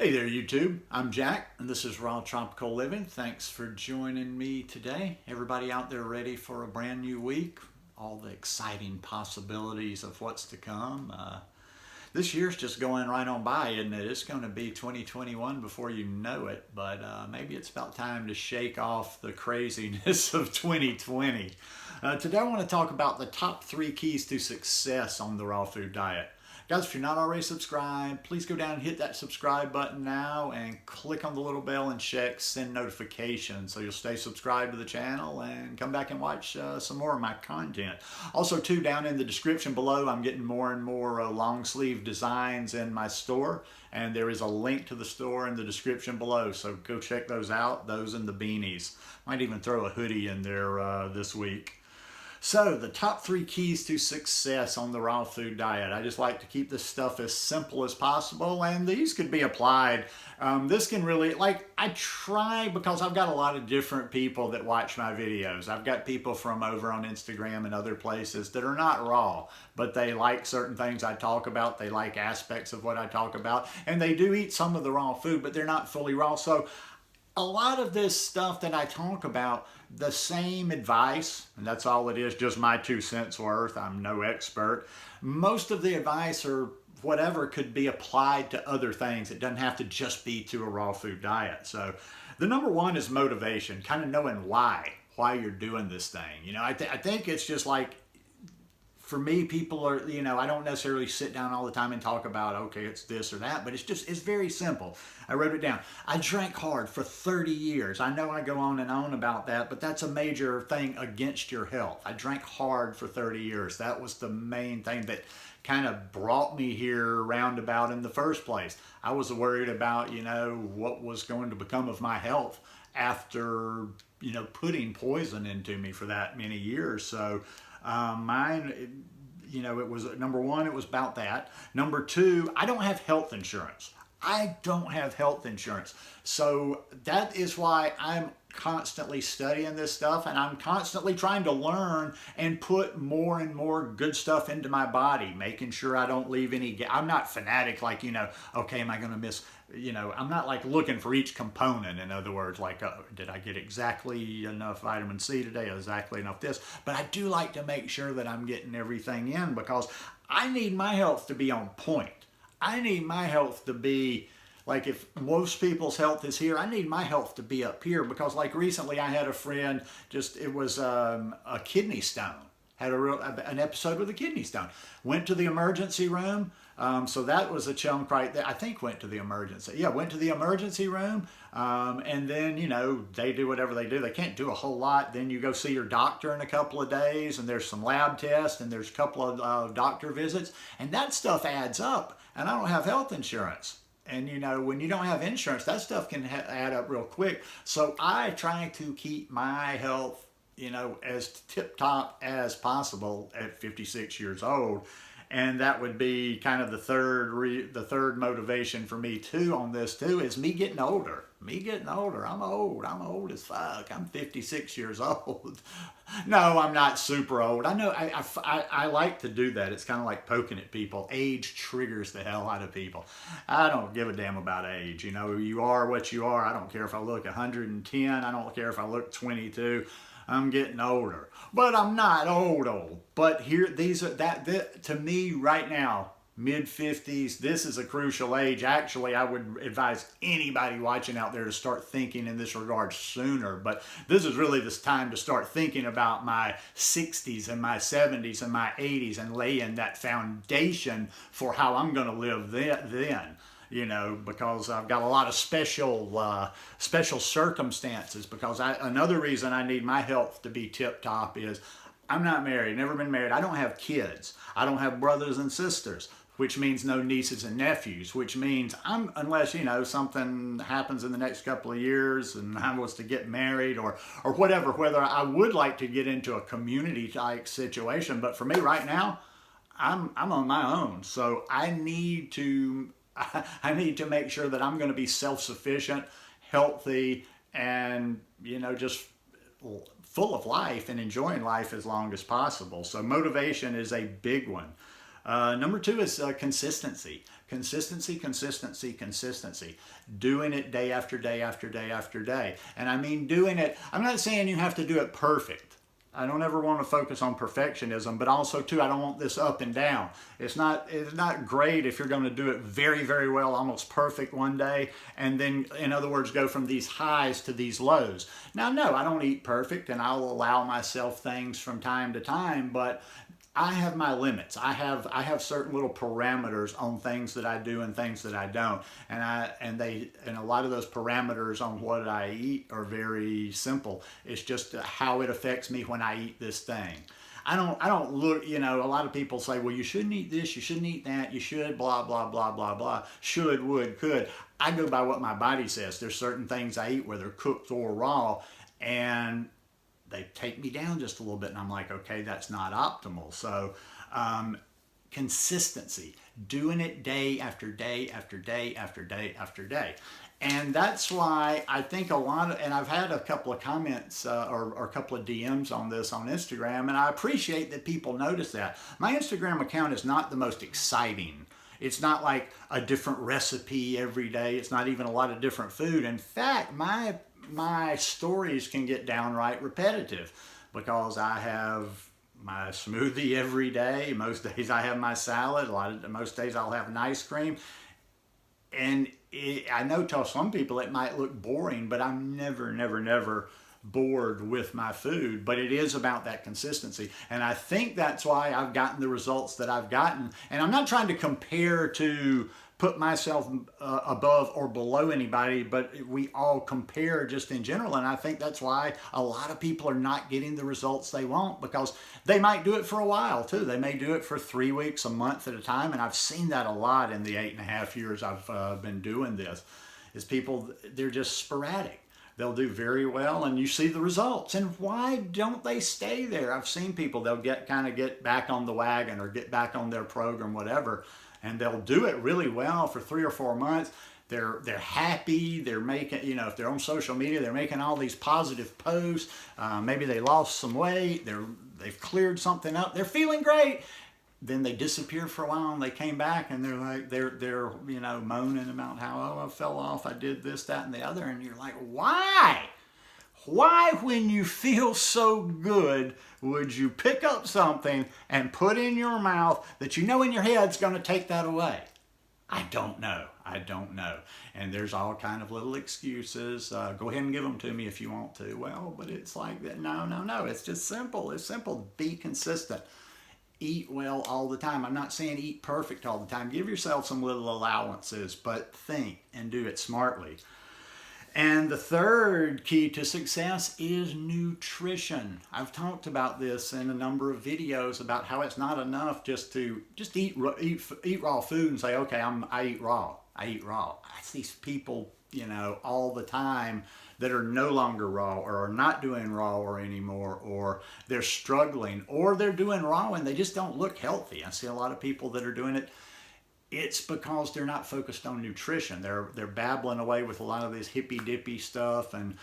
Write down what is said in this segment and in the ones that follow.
Hey there, YouTube. I'm Jack, and this is Raw Tropical Living. Thanks for joining me today. Everybody out there ready for a brand new week? All the exciting possibilities of what's to come. This year's just going right on by, isn't it? It's going to be 2021 before you know it, but maybe it's about time to shake off the craziness of 2020. Today I want to talk about the top 3 keys to success on the raw food diet. Guys, if you're not already subscribed, please go down and hit that subscribe button now and click on the little bell and check send notifications so you'll stay subscribed to the channel and come back and watch some more of my content. Also, too, down in the description below, I'm getting more and more long sleeve designs in my store, and there is a link to the store in the description below, so go check those out, those and the beanies. Might even throw a hoodie in there this week. So, the top 3 keys to success on the raw food diet. I just like to keep this stuff as simple as possible, and these could be applied. This can really, I try, because I've got a lot of different people that watch my videos. I've got people from over on Instagram and other places that are not raw, but they like certain things I talk about. They like aspects of what I talk about, and they do eat some of the raw food, but they're not fully raw. So, a lot of this stuff that I talk about, the same advice, and that's all it is, just my 2 cents worth. I'm no expert. Most of the advice or whatever could be applied to other things. It doesn't have to just be to a raw food diet. So the number one is motivation, kind of knowing why you're doing this thing. You know, I think it's just like, for me, people are, I don't necessarily sit down all the time and talk about, okay, it's this or that, but it's very simple. I wrote it down. I drank hard for 30 years. I know I go on and on about that, but that's a major thing against your health. I drank hard for 30 years. That was the main thing that kind of brought me here roundabout in the first place. I was worried about, what was going to become of my health after, putting poison into me for that many years. So, mine, it was number one, it was about that. Number 2, I don't have health insurance. I don't have health insurance. So that is why I'm constantly studying this stuff, and I'm constantly trying to learn and put more and more good stuff into my body, making sure I don't leave any. I'm not fanatic like, okay, am I going to miss, I'm not like looking for each component. In other words, like, did I get exactly enough vitamin C today, exactly enough this? But I do like to make sure that I'm getting everything in, because I need my health to be on point. I need my health to be, like, if most people's health is here, I need my health to be up here, because like recently I had a friend, it was a kidney stone. Had an episode with a kidney stone. Went to the emergency room. So that was a chunk right there. I think went to the emergency. Yeah, went to the emergency room. And then, they do whatever they do. They can't do a whole lot. Then you go see your doctor in a couple of days, and there's some lab tests, and there's a couple of doctor visits. And that stuff adds up. And I don't have health insurance. And, when you don't have insurance, that stuff can add up real quick. So I try to keep my health, as tip-top as possible at 56 years old. And that would be kind of the third motivation for me too on this too, is me getting older. I'm old as fuck. I'm 56 years old. No, I'm not super old. I know I like to do that. It's kind of like poking at people. Age triggers the hell out of people. I don't give a damn about age. You are what you are. I don't care if I look 110. I don't care if I look 22. I'm getting older, but I'm not old. But here, to me right now, mid-50s, this is a crucial age. Actually, I would advise anybody watching out there to start thinking in this regard sooner. But this is really this time to start thinking about my 60s and my 70s and my 80s and laying that foundation for how I'm going to live then. Because I've got a lot of special circumstances. Because another reason I need my health to be tip top is I'm not married, never been married. I don't have kids. I don't have brothers and sisters, which means no nieces and nephews, which means unless, something happens in the next couple of years and I was to get married or whatever, whether I would like to get into a community type situation. But for me right now, I'm on my own. So I need to make sure that I'm going to be self-sufficient, healthy, and, just full of life and enjoying life as long as possible. So motivation is a big one. Number two is consistency. Consistency. Doing it day after day after day after day. And I mean doing it, I'm not saying you have to do it perfect. I don't ever want to focus on perfectionism, but also too, I don't want this up and down. It's not great if you're going to do it very, very well, almost perfect one day, and then, in other words, go from these highs to these lows. Now, no, I don't eat perfect, and I'll allow myself things from time to time, but I have my limits. I have certain little parameters on things that I do and things that I don't, and a lot of those parameters on what I eat are very simple. It's just how it affects me when I eat this thing. I don't look. A lot of people say, well, you shouldn't eat this, you shouldn't eat that, you should blah blah blah blah blah. Should, would, could. I go by what my body says. There's certain things I eat, whether cooked or raw, and they take me down just a little bit, and I'm like, okay, that's not optimal. So consistency, doing it day after day after day after day after day. And that's why I think and I've had a couple of comments or a couple of DMs on this on Instagram, and I appreciate that people notice that. My Instagram account is not the most exciting. It's not like a different recipe every day. It's not even a lot of different food. In fact, my stories can get downright repetitive because I have my smoothie every day. Most days I have my salad. Most days I'll have an ice cream. And I know to some people it might look boring, but I'm never bored with my food. But it is about that consistency. And I think that's why I've gotten the results that I've gotten. And I'm not trying to compare to put myself above or below anybody, but we all compare just in general. And I think that's why a lot of people are not getting the results they want, because they might do it for a while too. They may do it for 3 weeks, a month at a time. And I've seen that a lot in the 8.5 years I've been doing this, is people, they're just sporadic. They'll do very well and you see the results. And why don't they stay there? I've seen people, they'll get back on the wagon or get back on their program, whatever, and they'll do it really well for 3 or 4 months. They're happy. They're making, if they're on social media, they're making all these positive posts. Maybe they lost some weight. They've cleared something up. They're feeling great. Then they disappear for a while and they came back and they're moaning about how, I fell off. I did this, that, and the other. And you're like, why? Why, when you feel so good, would you pick up something and put in your mouth that in your head's going to take that away? I don't know. And there's all kind of little excuses. Go ahead and give them to me if you want to. Well, but it's like that. No. It's just simple. It's simple. Be consistent. Eat well all the time. I'm not saying eat perfect all the time. Give yourself some little allowances, but think and do it smartly. And the third key to success is nutrition. I've talked about this in a number of videos about how it's not enough just to eat raw food and say, okay, I eat raw. I see people, all the time that are no longer raw or are not doing raw or anymore, or they're struggling, or they're doing raw and they just don't look healthy. I see a lot of people that are doing it. It's because they're not focused on nutrition. They're babbling away with a lot of this hippy dippy stuff, and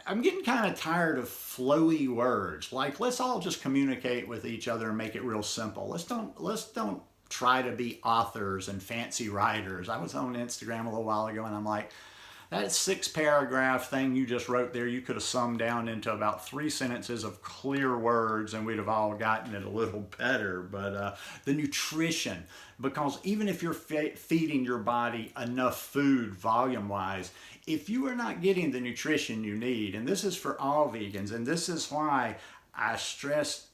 I'm getting kind of tired of flowy words. Like, let's all just communicate with each other and make it real simple. Let's don't try to be authors and fancy writers. I was on Instagram a little while ago, and I'm like, that 6-paragraph thing you just wrote there, you could have summed down into about 3 sentences of clear words and we'd have all gotten it a little better. But the nutrition, because even if you're feeding your body enough food volume-wise, if you are not getting the nutrition you need, and this is for all vegans, and this is why I stress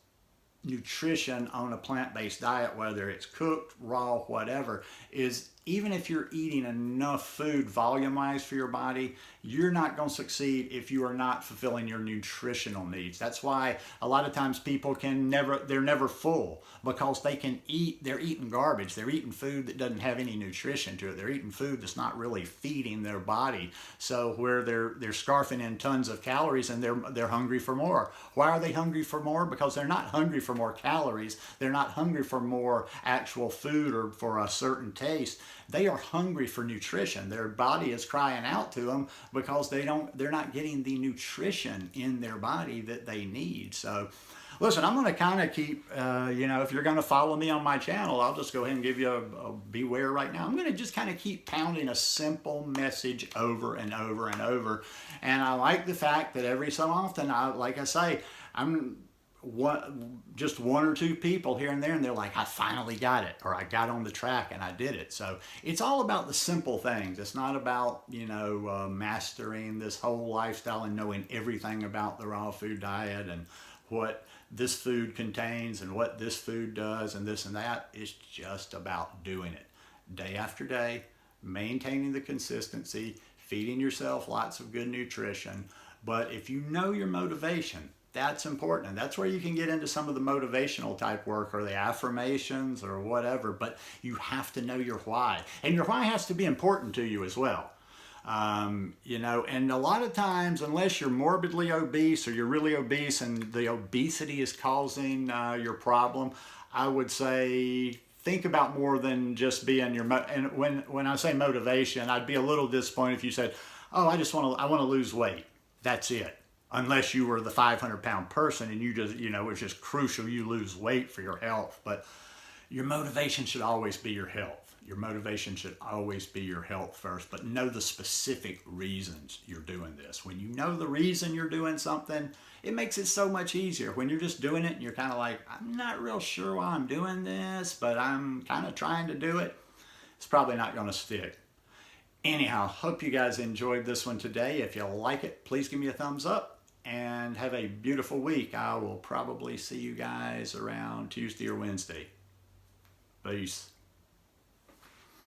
nutrition on a plant-based diet, whether it's cooked, raw, whatever, is even if you're eating enough food volume-wise for your body, you're not going to succeed if you are not fulfilling your nutritional needs. That's why a lot of times people they're never full, because they're eating garbage. They're eating food that doesn't have any nutrition to it. They're eating food that's not really feeding their body. So where they're scarfing in tons of calories and they're hungry for more. Why are they hungry for more? Because they're not hungry for more calories. They're not hungry for more actual food or for a certain taste. They are hungry for nutrition. Their body is crying out to them because they're not getting the nutrition in their body that they need. So Listen, I'm going to kind of keep, if you're going to follow me on my channel, I'll just go ahead and give you a beware right now. I'm going to just kind of keep pounding a simple message over and over and over. And I like the fact that every so often, like I say, I'm just one or two people here and there, and they're like, I finally got it, or I got on the track and I did it. So it's all about the simple things. It's not about, mastering this whole lifestyle and knowing everything about the raw food diet and what this food contains and what this food does and this and that. It's just about doing it day after day, maintaining the consistency, feeding yourself lots of good nutrition. But if you know your motivation, that's important. And that's where you can get into some of the motivational type work or the affirmations or whatever. But you have to know your why. And your why has to be important to you as well. And a lot of times, unless you're morbidly obese or you're really obese and the obesity is causing your problem, I would say think about more than just being your, and when I say motivation, I'd be a little disappointed if you said, oh, I want to lose weight. That's it. Unless you were the 500-pound person and you just, it's just crucial you lose weight for your health. But your motivation should always be your health. Your motivation should always be your health first, but know the specific reasons you're doing this. When you know the reason you're doing something, it makes it so much easier. When you're just doing it and you're kind of like, I'm not real sure why I'm doing this, but I'm kind of trying to do it, it's probably not going to stick. Anyhow, hope you guys enjoyed this one today. If you like it, please give me a thumbs up and have a beautiful week. I will probably see you guys around Tuesday or Wednesday. Peace.